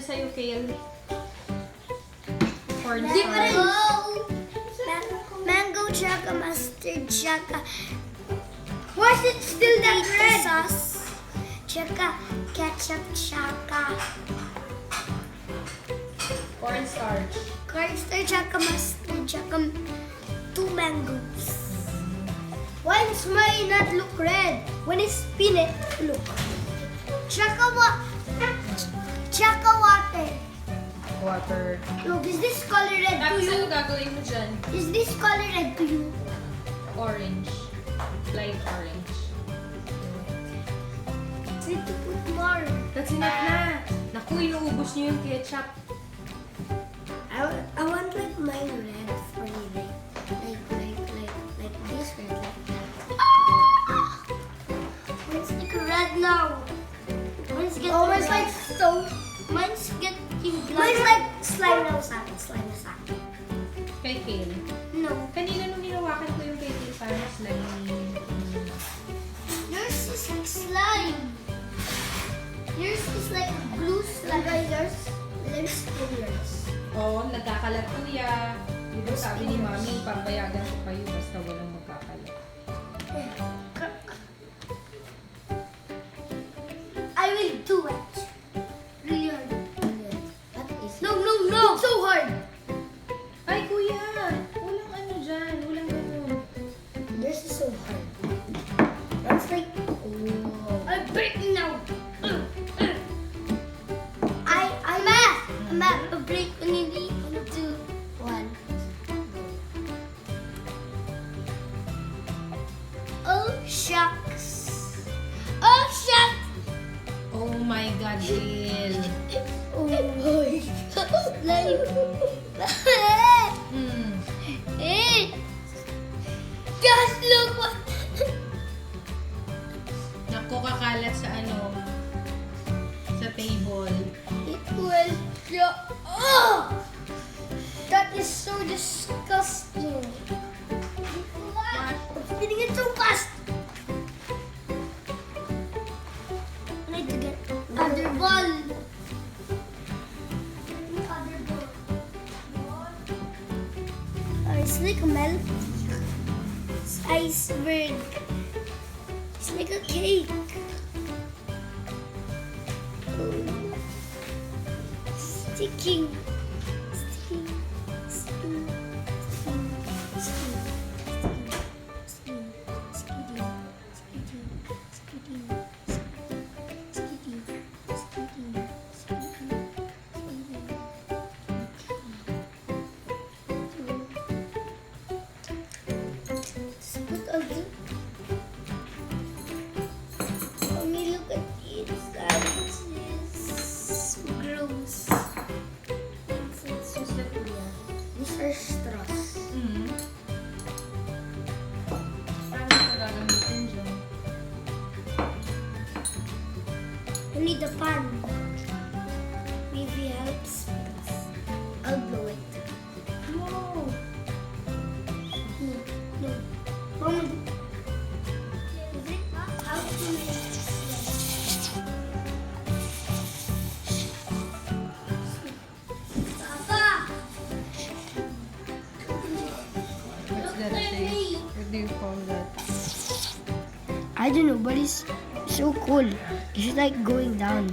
sa'yo, Kale? Cornstarch. Mango tsaka mustard tsaka... Why is it still that red? Sauce tsaka ketchup tsaka... Cornstarch. Cornstarch tsaka mustard tsaka 2 mangoes. Why does mine not look red? When it's peanut, look. Tsaka water. Water. Look, is this color red to Tapos you? ano gagawin mo dyan? Is this color red to you? Orange. Light orange. Need to put more. That's enough na. Naku, inuubos niyo yung ketchup. I want like mine red for you, like this red, like that. Mine's like red now. Mine's getting Almost red. like so. Mine's getting black. Mine's like slime na sa akin. Slime na sa akin. Kay Kale. No. Kanina nung hinawakan ko yung kay Kale, parang slimy. Yours is like slime. Yours is like blue slime. Let's do yours. Oo, nagkakalat kuya. Di ba sabi ni Mami, papayagan ko kayo basta walang magkakalat. I will do it. Really hard. That is No. It's so hard. Ay, kuya! Walang ano dyan. Walang ganun. This is so hard. That's like oh. I'm breaking now. I'm break only 2, 1. Oh shucks. Oh shucks. Oh my God, Kale. Oh my. Like. Hmm. Just look what. Naku, kakalat sa ano, sa table. It will. Oh! That is so disgusting. It's getting it so fast. I need to get other ball. Other ball. It's like a milk. It's iceberg. It's like a cake. Sticking. Only look at the inside. It's gross. What's that, kuya? These are straws. Hmm. Paano ka gagamitin dyan? I need the pan. Maybe helps. I'll blow it. No! No. Mom. Is it not how to make Papa! What's that thing? What do you call that? I don't know, but it's so cool. It's like going down.